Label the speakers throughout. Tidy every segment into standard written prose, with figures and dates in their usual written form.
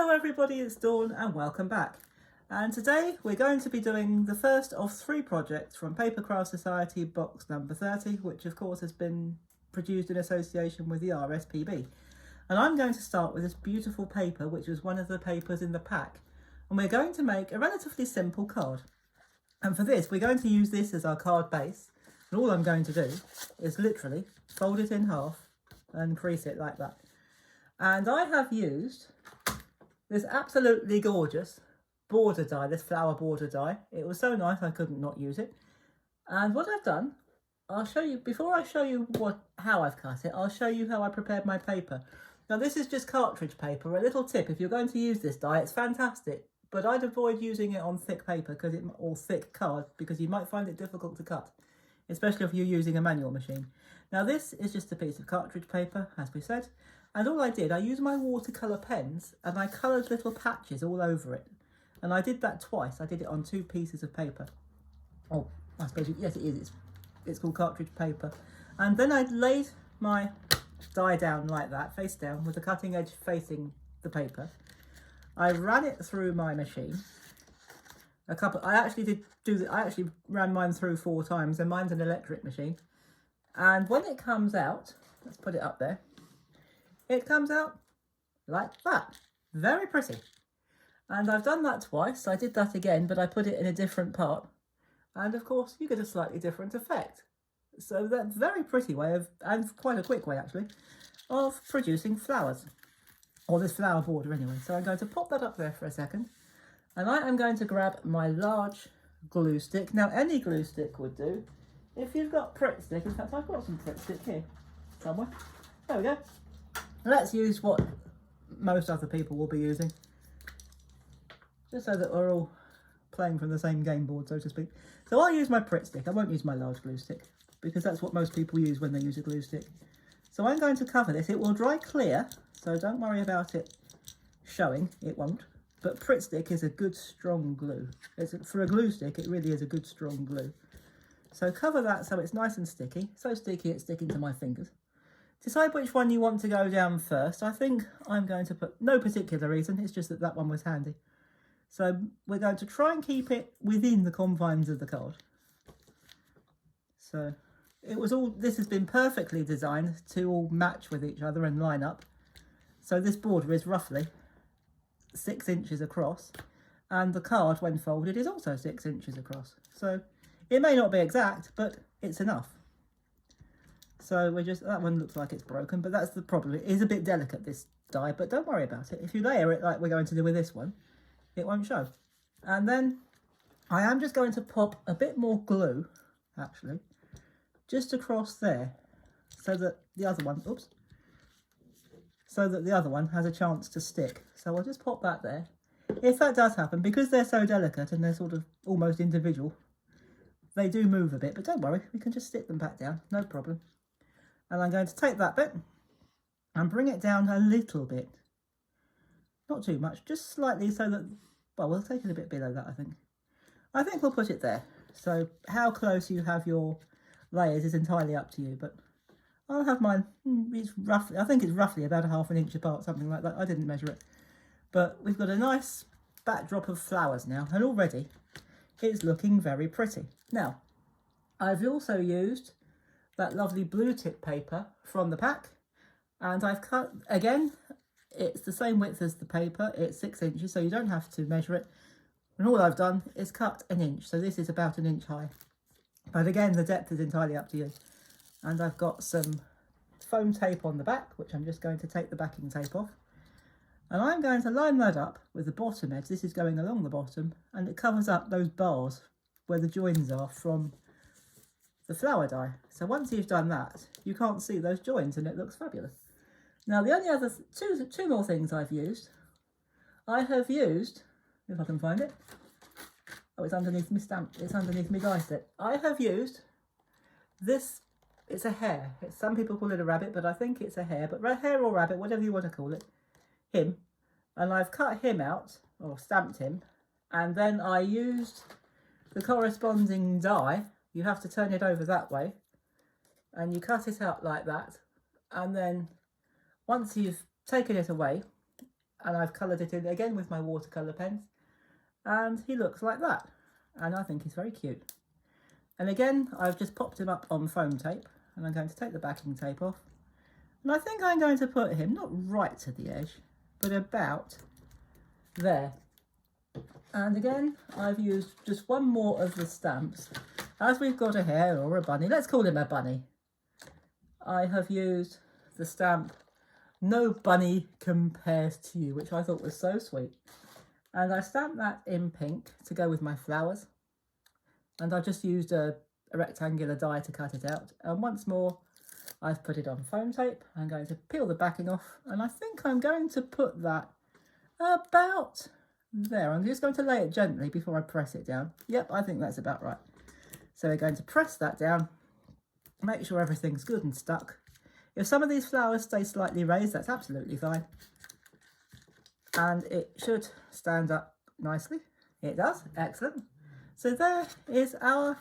Speaker 1: Hello everybody, it's Dawn and welcome back. And today we're going to be doing the first of 3 projects from PAPERCRAFT Society Box number 30, which of course has been produced in association with the RSPB. And I'm going to start with this beautiful paper, which was one of the papers in the pack. And we're going to make a relatively simple card. And for this, we're going to use this as our card base. And all I'm going to do is literally fold it in half and crease it like that. And I have used this absolutely gorgeous border die, this flower border die. It was so nice I couldn't not use it. And what I've done, I'll show you, before I show you how I've cut it, I'll show you how I prepared my paper. Now this is just cartridge paper. A little tip, if you're going to use this die, it's fantastic, but I'd avoid using it on thick paper or thick card because you might find it difficult to cut, especially if you're using a manual machine. Now this is just a piece of cartridge paper, as we said. And all I did, I used my watercolour pens and I coloured little patches all over it. And I did that twice. I did it on 2 pieces of paper. Oh, I suppose, yes it is. It's called cartridge paper. And then I laid my die down like that, face down, with the cutting edge facing the paper. I ran it through my machine. I actually ran mine through 4 times, and mine's an electric machine. And when it comes out, let's put it up there. It comes out like that. Very pretty. And I've done that twice. I did that again, but I put it in a different part. And of course, you get a slightly different effect. So that's a very pretty way of, and quite a quick way actually, of producing flowers. Or this flower border anyway. So I'm going to pop that up there for a second. And I am going to grab my large glue stick. Now any glue stick would do. If you've got Pritt stick, in fact I've got some Pritt stick here somewhere. There we go. Let's use what most other people will be using, just so that we're all playing from the same game board, so to speak. So I'll use my Pritt stick. I won't use my large glue stick because that's what most people use when they use a glue stick. So I'm going to cover this. It will dry clear, so don't worry about it showing. It won't. But Pritt stick is a good strong glue. For a glue stick, it really is a good strong glue. So cover that so it's nice and sticky. So sticky it's sticking to my fingers. Decide which one you want to go down first. I think I'm going to put, no particular reason, it's just that that one was handy. So we're going to try and keep it within the confines of the card. So this has been perfectly designed to all match with each other and line up. So this border is roughly 6 inches across, and the card when folded is also 6 inches across. So it may not be exact, but it's enough. So that one looks like it's broken, but that's the problem. It is a bit delicate, this die, but don't worry about it. If you layer it like we're going to do with this one, it won't show. And then I am just going to pop a bit more glue, actually, just across there, so that the other one, has a chance to stick. So I'll just pop that there. If that does happen, because they're so delicate and they're sort of almost individual, they do move a bit, but don't worry, we can just stick them back down, no problem. And I'm going to take that bit and bring it down a little bit. Not too much, just slightly so that, well, we'll take it a bit below that, I think. I think we'll put it there. So how close you have your layers is entirely up to you, but I'll have mine, I think it's roughly about 1/2 inch apart, something like that. I didn't measure it. But we've got a nice backdrop of flowers now, and already it's looking very pretty. Now, I've also used that lovely blue tip paper from the pack, and I've cut, again, it's the same width as the paper, it's 6 inches, so you don't have to measure it, and all I've done is cut 1 inch, so this is about 1 inch high, but again the depth is entirely up to you. And I've got some foam tape on the back, which I'm just going to take the backing tape off, and I'm going to line that up with the bottom edge. This is going along the bottom, and it covers up those bars where the joins are from the flower die. So once you've done that, you can't see those joins and it looks fabulous. Now the only other two more things I've used, I have used, if I can find it, oh, it's underneath my stamp, it's underneath my die set. I have used this, it's a hare. Some people call it a rabbit, but I think it's a hare, but hare or rabbit, whatever you want to call it, him. And I've cut him out, or stamped him, and then I used the corresponding die. You have to turn it over that way, and you cut it out like that, and then once you've taken it away, and I've coloured it in again with my watercolour pens, and he looks like that, and I think he's very cute. And again, I've just popped him up on foam tape, and I'm going to take the backing tape off, and I think I'm going to put him not right to the edge, but about there. And again, I've used just one more of the stamps. As we've got a hare or a bunny, let's call him a bunny, I have used the stamp "No Bunny Compares to You," which I thought was so sweet. And I stamped that in pink to go with my flowers. And I've just used a rectangular die to cut it out. And once more, I've put it on foam tape. I'm going to peel the backing off, and I think I'm going to put that about there. I'm just going to lay it gently before I press it down. Yep, I think that's about right. So we're going to press that down, make sure everything's good and stuck. If some of these flowers stay slightly raised, that's absolutely fine. And it should stand up nicely. It does, excellent. So there is our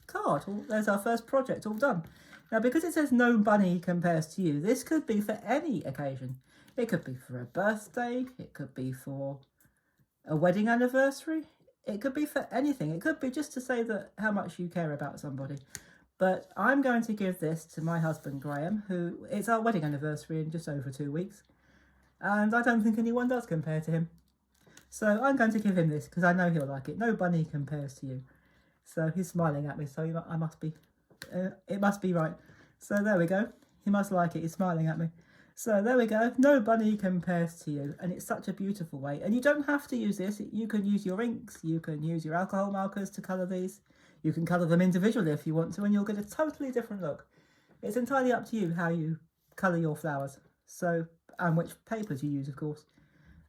Speaker 1: card. There's our first project all done. Now, because it says "No Bunny Compares to You," this could be for any occasion. It could be for a birthday, it could be for a wedding anniversary, it could be for anything. It could be just to say that how much you care about somebody. But I'm going to give this to my husband Graham, who, it's our wedding anniversary in just over 2 weeks, and I don't think anyone does compare to him. So I'm going to give him this because I know he'll like it. "No bunny compares to you." So he's smiling at me, so I must be, it must be right. So there we go. He must like it. He's smiling at me. So there we go. "No bunny compares to you," and it's such a beautiful way. And you don't have to use this. You can use your inks. You can use your alcohol markers to colour these. You can colour them individually if you want to, and you'll get a totally different look. It's entirely up to you how you colour your flowers. So, and which papers you use, of course.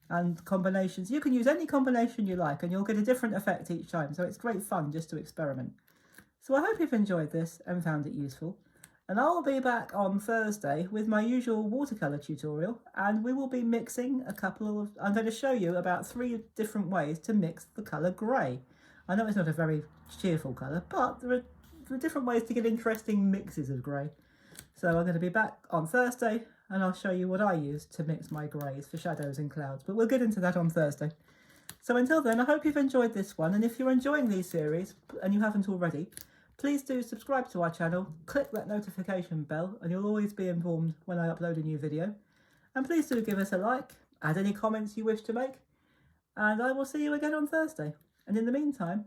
Speaker 1: And combinations. You can use any combination you like, and you'll get a different effect each time. So it's great fun just to experiment. So I hope you've enjoyed this and found it useful. And I'll be back on Thursday with my usual watercolour tutorial, and we will be mixing I'm going to show you about 3 different ways to mix the colour grey. I know it's not a very cheerful colour, but there are different ways to get interesting mixes of grey. So I'm going to be back on Thursday, and I'll show you what I use to mix my greys for shadows and clouds, but we'll get into that on Thursday. So until then, I hope you've enjoyed this one, and if you're enjoying these series, and you haven't already, please do subscribe to our channel, click that notification bell, and you'll always be informed when I upload a new video. And please do give us a like, add any comments you wish to make, and I will see you again on Thursday. And in the meantime,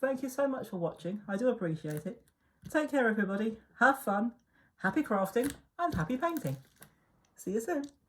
Speaker 1: thank you so much for watching, I do appreciate it. Take care everybody, have fun, happy crafting, and happy painting. See you soon.